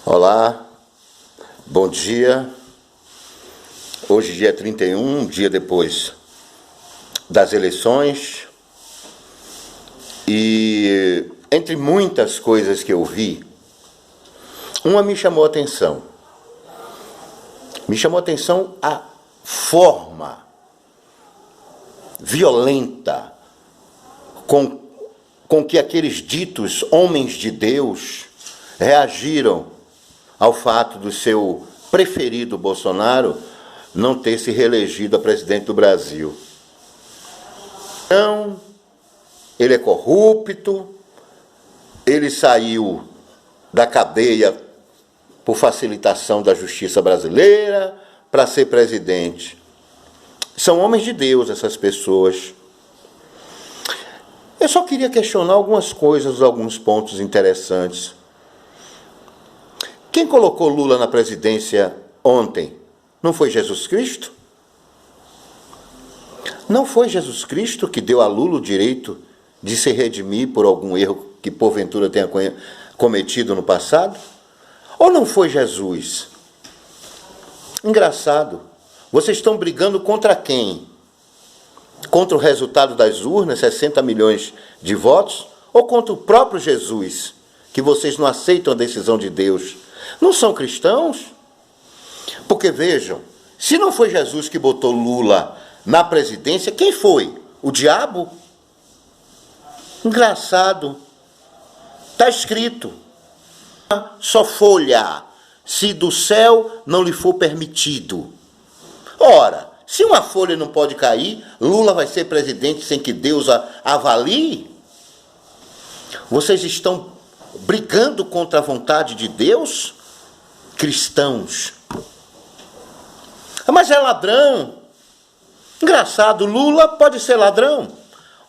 Olá, bom dia. Hoje, dia 31, um dia depois das eleições. E entre muitas coisas que eu vi, uma me chamou a atenção. Me chamou a atenção a forma violenta com que aqueles ditos homens de Deus reagiram ao fato do seu preferido Bolsonaro não ter se reelegido a presidente do Brasil. Então, ele é corrupto, ele saiu da cadeia por facilitação da justiça brasileira para ser presidente. São homens de Deus essas pessoas. Eu só queria questionar algumas coisas, alguns pontos interessantes. Quem colocou Lula na presidência ontem? Não foi Jesus Cristo? Não foi Jesus Cristo que deu a Lula o direito de se redimir por algum erro que porventura tenha cometido no passado? Ou não foi Jesus? Engraçado. Vocês estão brigando contra quem? Contra o resultado das urnas, 60 milhões de votos? Ou contra o próprio Jesus, que vocês não aceitam a decisão de Deus? Não são cristãos? Porque vejam, se não foi Jesus que botou Lula na presidência, quem foi? O diabo? Engraçado. Está escrito. Só folha, se do céu não lhe for permitido. Ora, se uma folha não pode cair, Lula vai ser presidente sem que Deus avalie? Vocês estão brigando contra a vontade de Deus? Cristãos. Mas é ladrão. Engraçado, Lula pode ser ladrão.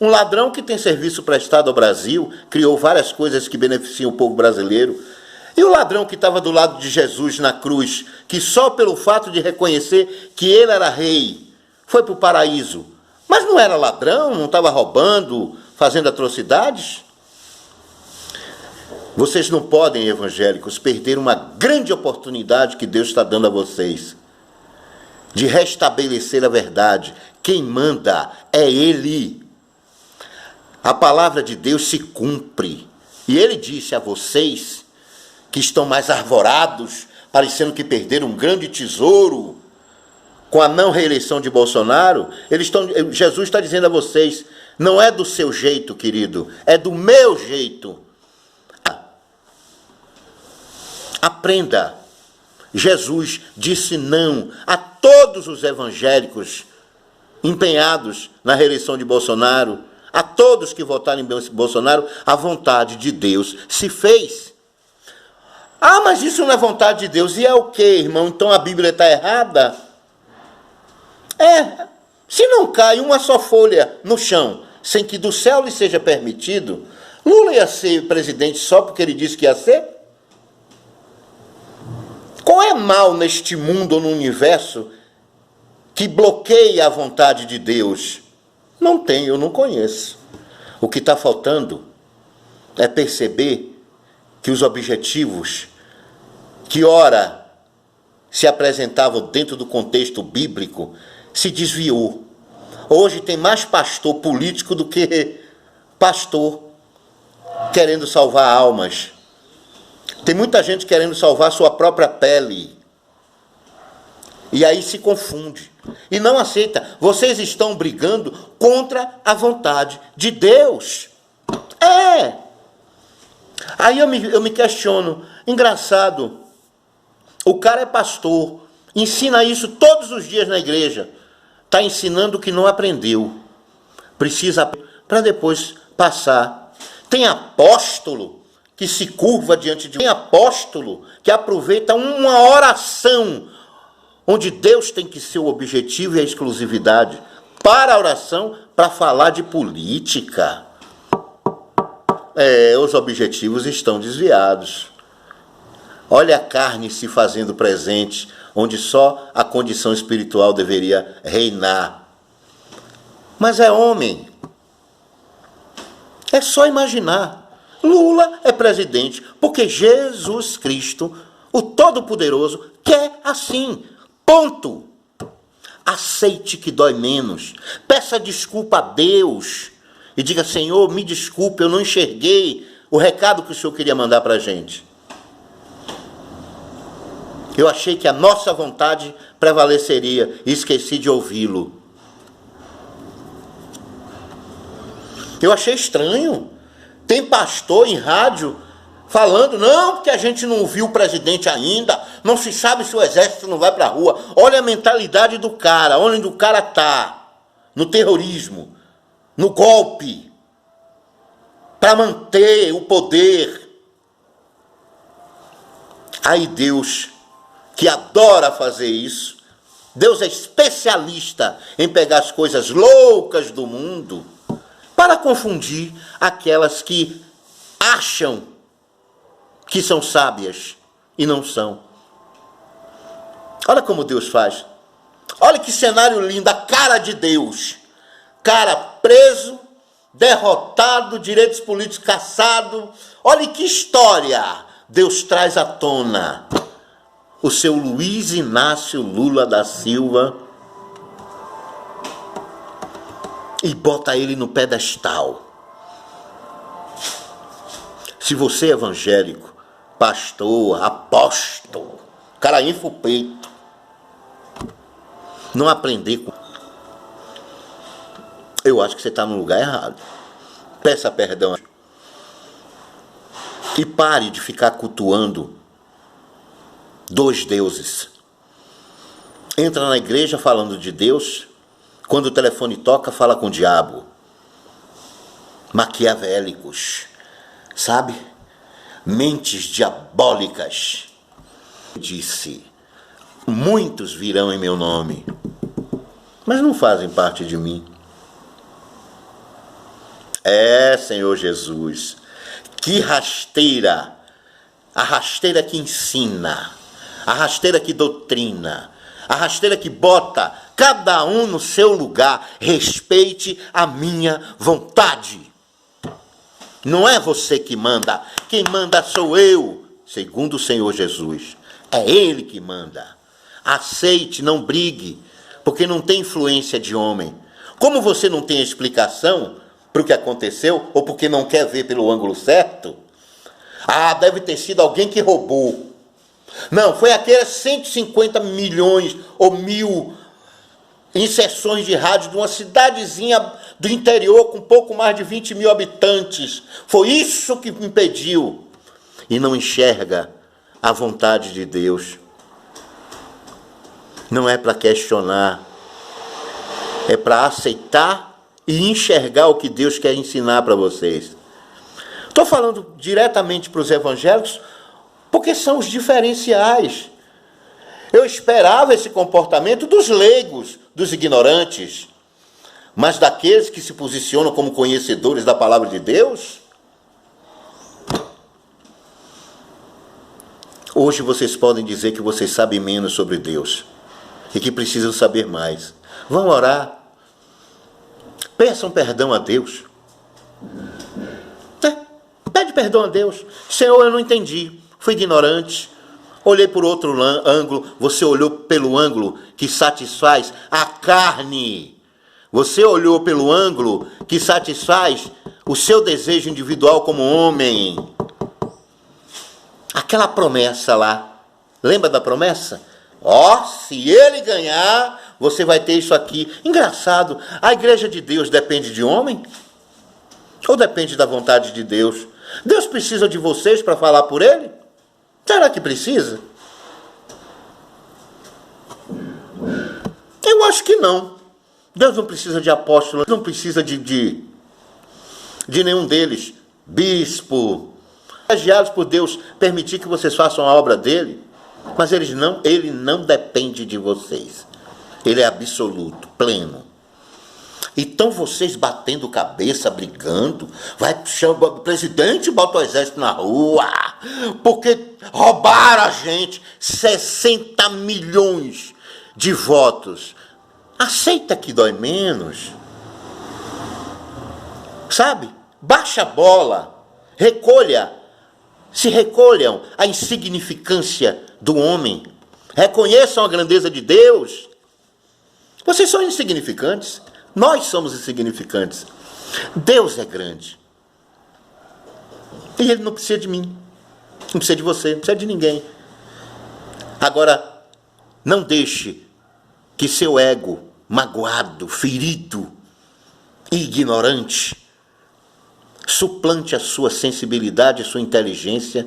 Um ladrão que tem serviço prestado ao Brasil, criou várias coisas que beneficiam o povo brasileiro. E o ladrão que estava do lado de Jesus na cruz, que só pelo fato de reconhecer que ele era rei, foi para o paraíso. Mas não era ladrão, não estava roubando, fazendo atrocidades? Vocês não podem, evangélicos, perder uma grande oportunidade que Deus está dando a vocês de restabelecer a verdade. Quem manda é Ele. A palavra de Deus se cumpre. E Ele disse a vocês que estão mais arvorados, parecendo que perderam um grande tesouro com a não reeleição de Bolsonaro. Jesus está dizendo a vocês, não é do seu jeito, querido, é do meu jeito. Aprenda. Jesus disse não a todos os evangélicos empenhados na reeleição de Bolsonaro, a todos que votaram em Bolsonaro, a vontade de Deus se fez. Ah, mas isso não é vontade de Deus. E é o quê, irmão? Então a Bíblia está errada? É. Se não cai uma só folha no chão, sem que do céu lhe seja permitido, Lula ia ser presidente só porque ele disse que ia ser? Qual é mal neste mundo ou no universo que bloqueia a vontade de Deus? Não tem, eu não conheço. O que está faltando é perceber que os objetivos que ora se apresentavam dentro do contexto bíblico se desviou. Hoje tem mais pastor político do que pastor querendo salvar almas. Tem muita gente querendo salvar sua própria pele. E aí se confunde. E não aceita. Vocês estão brigando contra a vontade de Deus. É. Aí eu me questiono. Engraçado. O cara é pastor. Ensina isso todos os dias na igreja. Está ensinando o que não aprendeu. Precisa aprender para depois passar. Tem apóstolo que se curva diante de... Tem apóstolo que aproveita uma oração onde Deus tem que ser o objetivo e a exclusividade para a oração, para falar de política. Os objetivos estão desviados. Olha a carne se fazendo presente, onde só a condição espiritual deveria reinar. Mas é homem. É só imaginar. Lula é presidente porque Jesus Cristo O Todo-Poderoso quer assim. Ponto. Aceite que dói menos. Peça desculpa a Deus. E diga, Senhor, me desculpe, eu não enxerguei o recado que o Senhor queria mandar para a gente. Eu achei que a nossa vontade prevaleceria e esqueci de ouvi-lo. Eu achei estranho. Tem pastor em rádio falando, não, porque a gente não viu o presidente ainda, não se sabe se o exército não vai para a rua. Olha a mentalidade do cara, onde o cara está, no terrorismo, no golpe, para manter o poder. Aí Deus, que adora fazer isso, Deus é especialista em pegar as coisas loucas do mundo para confundir aquelas que acham que são sábias e não são. Olha como Deus faz. Olha que cenário lindo, a cara de Deus. Cara preso, derrotado, direitos políticos caçados. Olha que história Deus traz à tona. O seu Luiz Inácio Lula da Silva e bota ele no pedestal. Se você é evangélico, pastor, apóstolo, cara infla o peito, não aprender com... Eu acho que você está no lugar errado. Peça perdão. E pare de ficar cultuando dois deuses. Entra na igreja falando de Deus, quando o telefone toca, fala com o diabo. Maquiavélicos, sabe? Mentes diabólicas. Disse, muitos virão em meu nome, mas não fazem parte de mim. É, Senhor Jesus, que rasteira, a rasteira que ensina, a rasteira que doutrina, a rasteira que bota cada um no seu lugar. Respeite a minha vontade. Não é você que manda, quem manda sou eu, segundo o Senhor Jesus. É Ele que manda. Aceite, não brigue, porque não tem influência de homem. Como você não tem explicação para o que aconteceu, ou porque não quer ver pelo ângulo certo, deve ter sido alguém que roubou. Não, foi aquelas 150 milhões ou mil inserções de rádio de uma cidadezinha do interior com pouco mais de 20 mil habitantes. Foi isso que me impediu. E não enxerga a vontade de Deus. Não é para questionar, é para aceitar e enxergar o que Deus quer ensinar para vocês. Estou falando diretamente para os evangélicos, porque são os diferenciais. Eu esperava esse comportamento dos leigos, dos ignorantes, mas daqueles que se posicionam como conhecedores da palavra de Deus. Hoje vocês podem dizer que vocês sabem menos sobre Deus e que precisam saber mais. Vão orar. Peçam perdão a Deus. Pede perdão a Deus. Senhor, eu não entendi. Fui ignorante. Olhei por outro ângulo. Você olhou pelo ângulo que satisfaz a carne. Você olhou pelo ângulo que satisfaz o seu desejo individual como homem. Aquela promessa lá. Lembra da promessa? Se ele ganhar, você vai ter isso aqui. Engraçado, a igreja de Deus depende de homem? Ou depende da vontade de Deus? Deus precisa de vocês para falar por ele? Será que precisa? Eu acho que não. Deus não precisa de apóstolos, não precisa de nenhum deles. Bispo, privilegiados por Deus permitir que vocês façam a obra dele, mas ele não depende de vocês. Ele é absoluto, pleno. Então vocês batendo cabeça, brigando, chama o presidente e bota o exército na rua, porque roubaram a gente 60 milhões de votos. Aceita que dói menos. Sabe? Baixa a bola, recolha Se recolham à insignificância do homem. Reconheçam a grandeza de Deus. Vocês são insignificantes. Nós somos insignificantes. Deus é grande. E Ele não precisa de mim. Não precisa de você. Não precisa de ninguém. Agora, não deixe que seu ego, magoado, ferido e ignorante, suplante a sua sensibilidade, a sua inteligência.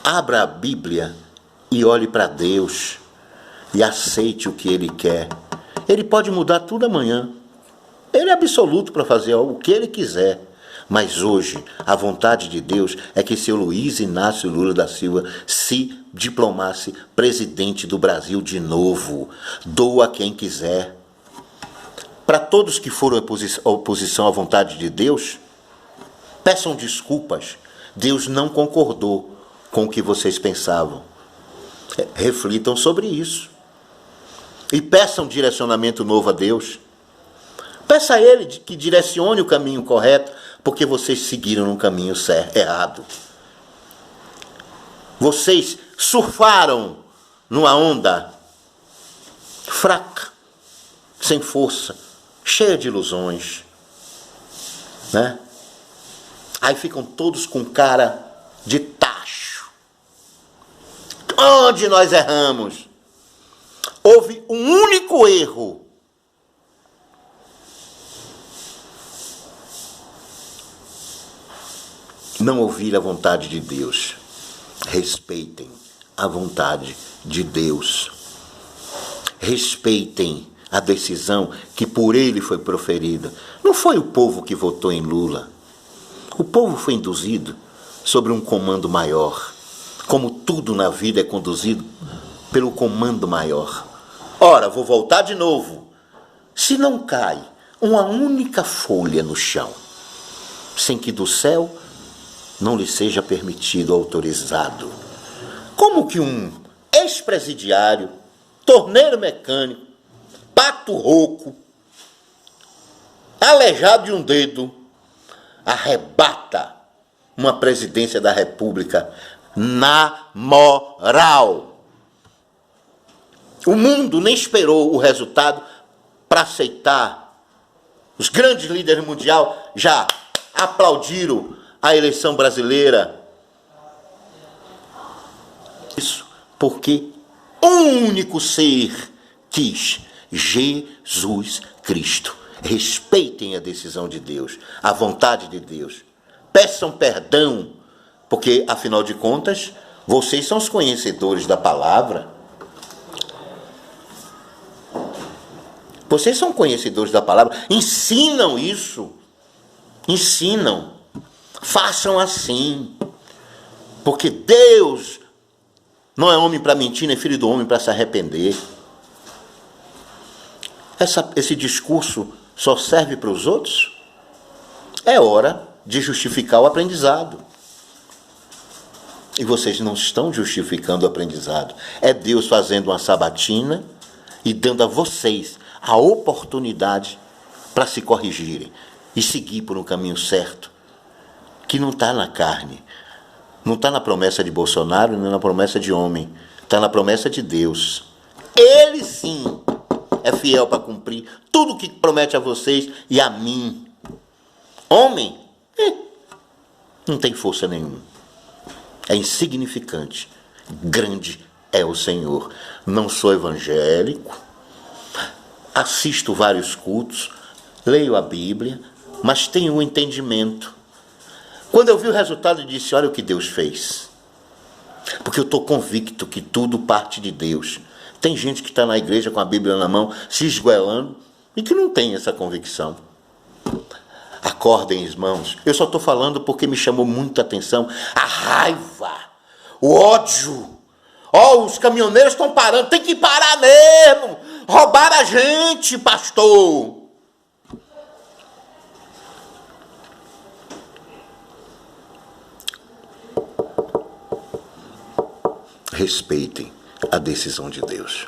Abra a Bíblia e olhe para Deus e aceite o que Ele quer. Ele pode mudar tudo amanhã. Ele é absoluto para fazer o que Ele quiser. Mas hoje, a vontade de Deus é que seu Luiz Inácio Lula da Silva se diplomasse presidente do Brasil de novo. Doa quem quiser. Para todos que foram oposição à vontade de Deus, peçam desculpas. Deus não concordou com o que vocês pensavam. Reflitam sobre isso. E peçam direcionamento novo a Deus. Peça a Ele que direcione o caminho correto, porque vocês seguiram no caminho errado. Vocês surfaram numa onda fraca, sem força, cheia de ilusões, né? Aí ficam todos com cara de tacho. Onde nós erramos? Houve um único erro. Não ouvir a vontade de Deus. Respeitem a vontade de Deus. Respeitem a decisão que por Ele foi proferida. Não foi o povo que votou em Lula. O povo foi induzido sobre um comando maior. Como tudo na vida é conduzido pelo comando maior. Ora, vou voltar de novo. Se não cai uma única folha no chão, sem que do céu não lhe seja permitido, autorizado. Como que um ex-presidiário, torneiro mecânico, pato rouco, aleijado de um dedo, arrebata uma presidência da República na moral? O mundo nem esperou o resultado para aceitar. Os grandes líderes mundiais já aplaudiram a eleição brasileira. Isso porque um único ser quis: Jesus Cristo. Respeitem a decisão de Deus, a vontade de Deus. Peçam perdão, porque, afinal de contas, vocês são os conhecedores da palavra. Vocês são conhecedores da palavra. Ensinam isso. Ensinam. Façam assim, porque Deus não é homem para mentir, nem filho do homem para se arrepender. Esse discurso só serve para os outros? É hora de justificar o aprendizado. E vocês não estão justificando o aprendizado. É Deus fazendo uma sabatina e dando a vocês a oportunidade para se corrigirem e seguir por um caminho certo, que não está na carne, não está na promessa de Bolsonaro, nem na promessa de homem, está na promessa de Deus. Ele sim é fiel para cumprir tudo o que promete a vocês e a mim. Homem, não tem força nenhuma, é insignificante. Grande é o Senhor. Não sou evangélico, assisto vários cultos, leio a Bíblia, mas tenho um entendimento. Quando eu vi o resultado, eu disse: olha o que Deus fez. Porque eu estou convicto que tudo parte de Deus. Tem gente que está na igreja com a Bíblia na mão, se esgoelando, e que não tem essa convicção. Acordem, irmãos. Eu só estou falando porque me chamou muita atenção a raiva, o ódio. Os caminhoneiros estão parando. Tem que parar mesmo. Roubaram a gente, pastor. Respeitem a decisão de Deus.